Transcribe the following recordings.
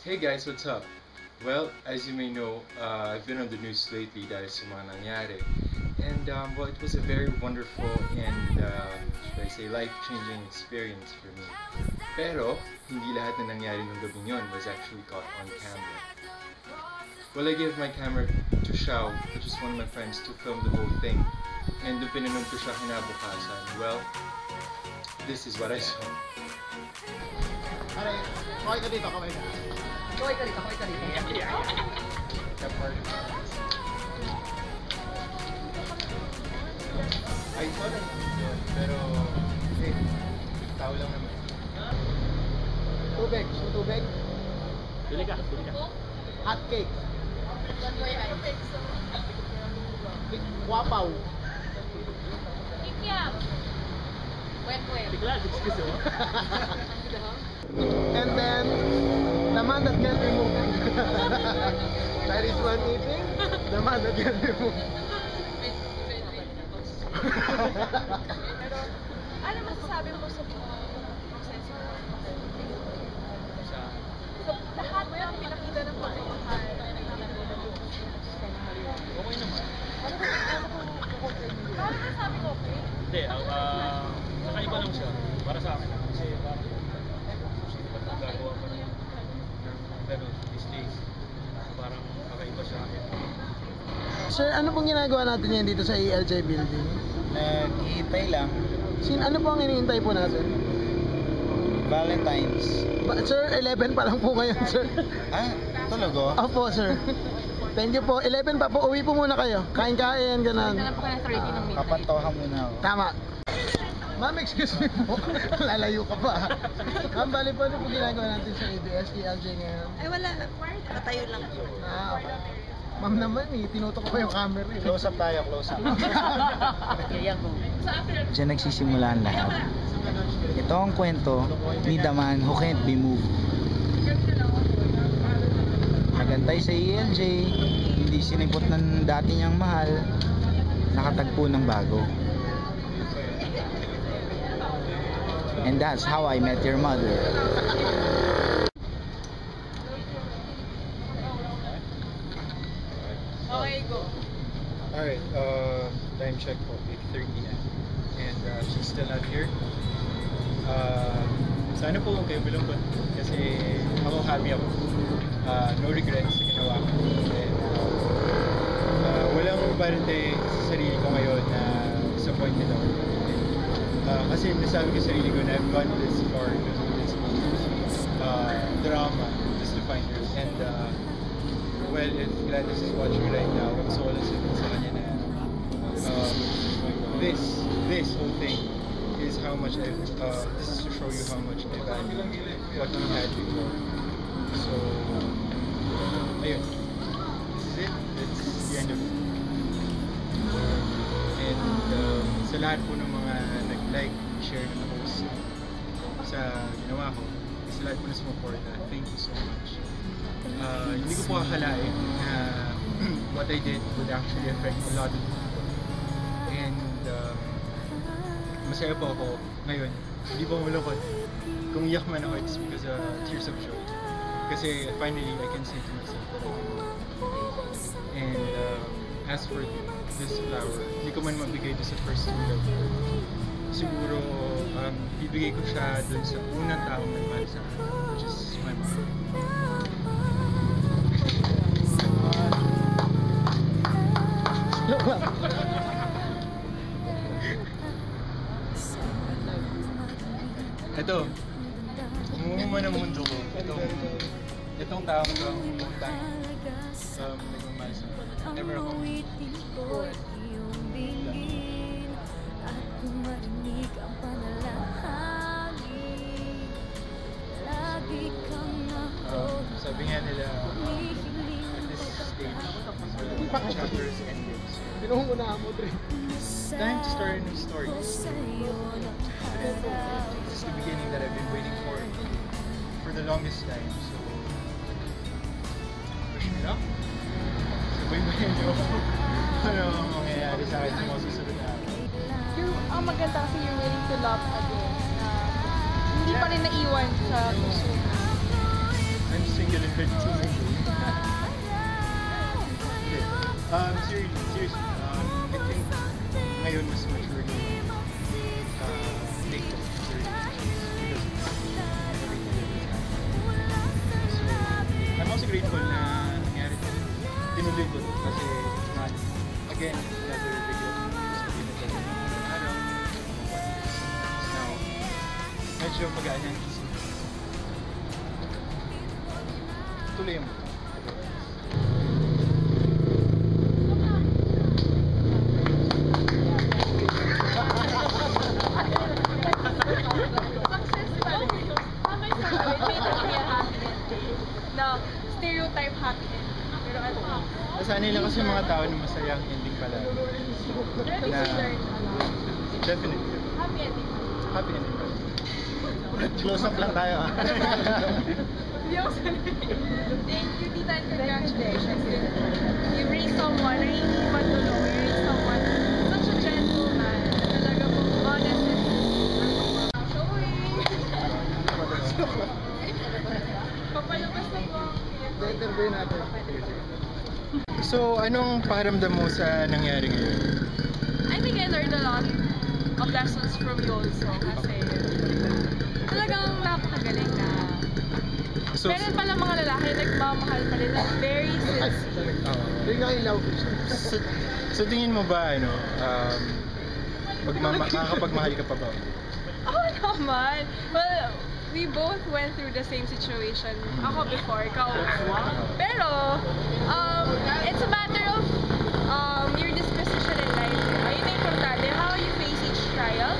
Hey guys, what's up? Well, as you may know, I've been on the news lately dahil sa mga nangyari. And well, it was a very wonderful and should I say life-changing experience for me. Pero, hindi lahat na nangyari nung gabing yun was actually caught on camera. Well, I gave my camera to Xiao, which is one of my friends, to film the whole thing. And nung pinanood ko siya kinabukasan, well, this is what I saw. Aray, kaway ka dito, kaway ka. Kaway ka dito, kaway ka dito. I saw that yun, pero tao lang naman. Tubig, gusto mo tubig? Bili ka, bili ka. Hot cake. Wapaw. Kikiam. Wet. Bigla, excuse mo. And then, the man that can be moved. That is one eating, the man that can be moved. Pero, ano masasabi mo sa proseso? So, lahat ng pinakita ng pagmamahal. Okay naman. Paano masasabi ko, okay? Hindi, nakaiba lang siya. Para sa akin. Kasi parang gagawa ko ng pero these days. Parang kakaiba siya. Sir, ano pong ginagawa natin yan dito sa ELJ building? Naghihintay lang. Ano po ang hinihintay po natin? Valentine's. Sir, 11 pa lang po ngayon, sir. Ah, talaga? Opo, sir. Thank you po. 11 pa po. Uwi po muna kayo. Kain-kain, ganun. Alam ko na 30 ng midnight. Kapantohan muna ako. Tama. Ma'am, excuse me po. Lalayo ka pa. Ma'am, bali po ano po ginagawa natin sa ABS, ELJ ngayon? Ay, wala. Nakatayo lang. Ah, okay. Ma'am naman tinutok ko yung camera. Close up tayo, close up. Yan mo. Diyan nagsisimula ang lahat. Ito ang kwento ni The Man Who Can't Be Moved. Nagantay sa ELJ, hindi sinipot ng dati niyang mahal, nakatagpo ng bago. And that's how I met your mother. Okay, go. Alright, time check po, 8:30 na. And she's still not here. Sana po huwag kayo malungkot kasi ako happy ako. No regrets sa ginawa ko. And walang barante sa sarili ko ngayon na disappointed ako. Kasi nasabi ko sa sarili ko na I've gone this far this drama just to find her. And well, if Gladys is watching right now, I'm so sabihin sa kanya na this whole thing is how much this is to show you how much I value what we had before. So, ayun. This is it. It's the end of it. And sa lahat po ng mga nag-like, share na post sa ginawa ko, sa lahat po na sumuporta, thank you so much. Hindi ko po akalain na what I did would actually affect a lot of people. And masaya po ako ngayon. Hindi po malungkot. Kung iyak man ako, it's because of tears of joy. Kasi finally, I can say to myself that I can do. And as for this flower, hindi ko man mabigay doon sa first two love. Siguro, bibigay ko siya doon sa unang taong nagmahal sa akin, which is my mom. Ito, umuma ng mundo ko. Itong taong ito ang utang nagmamahal sa akin. Never ako. Sabi nga nila, at this stage, the chapter is ending. Pinuhunahan mo, Dre. It's time to start a new story. This is the beginning that I've been waiting for the longest time. So, wish me luck. Sabay-bayan niyo ako. Ano ang mangyayari sa akin sa mga susunod na araw. Ang maganda kasi you're willing to love again. Hindi pa rin naiwan sa puso. I'm single and 32 seriously, I think ngayon mas mature yung take of relationships because of everything that has happened. So, I'm also grateful na nangyari ito. Tinuloy ko kasi it's not, again, another video. Just araw, now, medyo pagaan ang isip. Tuloy mo. No, stereotype happy end. Pero ano? Nasanay lang kasi yung mga tao na masayang ending pala. Ready Na, to learn. definitely. Happy ending. Happy ending pala. Close up lang tayo ah. Hindi ako sanay. Thank you, Tita, and congratulations. You raised someone, I really want to know, you raised someone, such a gentleman, na talaga pong honest and showing. Papalabas na po. interview natin. So, anong pakiramdam mo sa nangyari ngayon? I think I learned a lot of lessons from you also kasi talagang napakagaling na So, meron pala mga lalaki nagmamahal pa rin na very sincere. Yung nakailaw. sa tingin mo ba, ano, makakapagmahal ka pa ba? Oh naman! Well, we both went through the same situation. Ako before, ikaw. Pero, it's a matter of your disposition in life. Yun ang importante, how you face each trial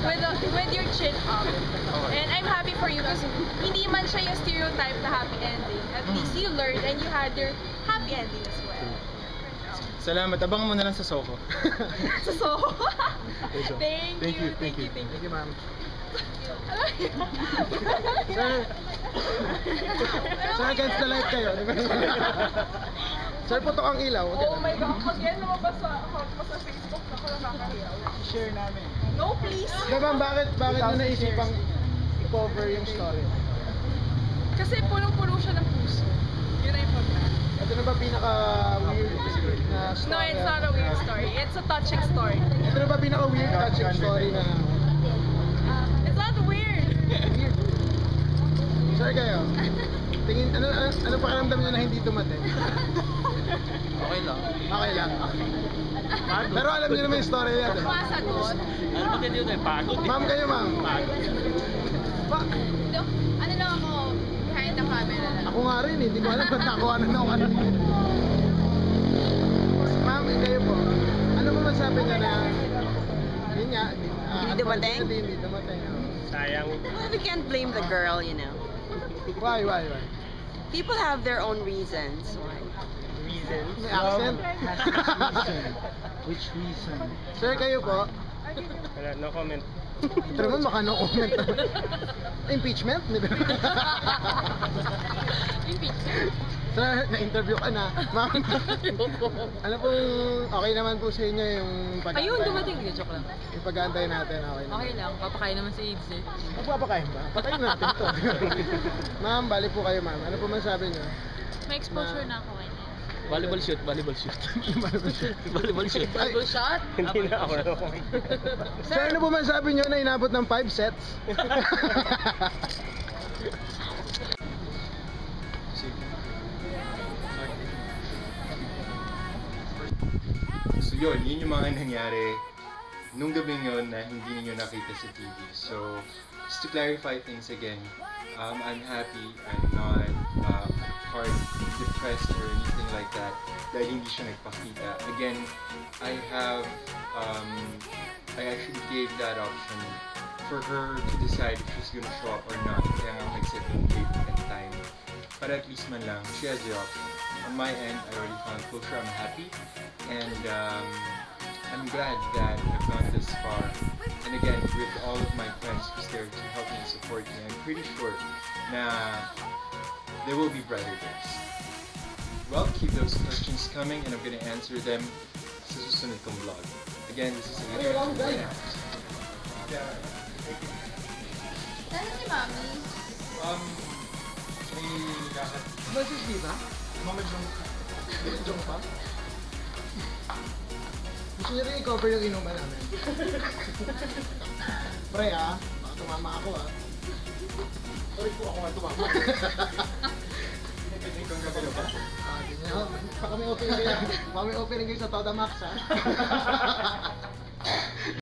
with your chin up. And I'm happy for you because hindi man siya yung stereotype na happy ending. At least you learned and you had your happy ending as well. Salamat. Abangan mo na lang sa Soko. So, thank Thank you, you. thank you. Thank you, ma'am. Sir, Sir, against the light kayo. Di ba? Sir, putok ang ilaw. oh my God, pag yan lumabas sa Facebook, ako nakakahiyaw. Share namin. No, please. Di ba, bakit mo naisipang i-cover yung story? Kasi punong-puno siya ng puso. Yun ang important. Ito na ba pinaka-weird na story? No, it's not a weird story. It's a touching story. Ito na ba pinaka-weird touching story na... It's not weird. Sir, kayo? Tingin, ano pakiramdam niyo na hindi dumating? Okay lang. Okay lang. Pero alam niyo naman yung story niya. Diba? Masagot. Ano ba tayo tayo? Pagod. Ma'am kayo, ma'am. Ano lang ako, behind the camera lang. Ako nga rin, hindi ko alam ba't ako ano na ako. Ma'am, kayo po. Ano mo masabi niya na yun nga, Hindi dumating? Hindi dumating. Sayang. Well, we can't blame the girl, you know. Why? People have their own reasons why. Reasons. May accent? Which reason? Sir, kayo po. Wala, no comment. Ito naman maka no comment. Impeachment? Sir, na-interview ka na. Ma'am, ano pong okay naman po sa inyo yung pag-aantay? Ayun, dumating. Joke lang. Yung pag-aantay natin, okay naman. Okay lang, papakain naman si Ibs eh. Magpapakain ba? Patayin natin to. Ma'am, bali po kayo ma'am. Ano po masabi niyo? May exposure na ako ngayon. Volleyball shoot, volleyball shoot. Volleyball shoot. Ay, shot? Hindi na ako. sir, ano po masabi niyo na inabot ng 5 sets? So yun yung mga nangyari nung gabing yun na hindi niyo nakita sa TV. So, just to clarify things again, I'm happy, I'm not hard depressed or anything like that dahil hindi siya nagpakita. Again, I actually gave that option for her to decide if she's gonna show up or not. Kaya nga nag-set yung date and time. Para at least man lang, she has the option. On my end, I already found closure. I'm happy. And I'm glad that I've gone this far. And again, with all of my friends who's there to help me and support me, I'm pretty sure na there will be brighter days. Well, keep those questions coming and I'm gonna answer them sa susunod kong vlog. Again, this is a Saan si Mami? may lakad. ba si Steve, ha? Mama Jong. Jong pa? Gusto niyo rin i-cover yung inuman namin. Pre, ha? Baka tumama ako, ha? Sorry po, ako nga tumama. Ikaw na kayo ba? Baka may opening kayo sa Toda Max, ha?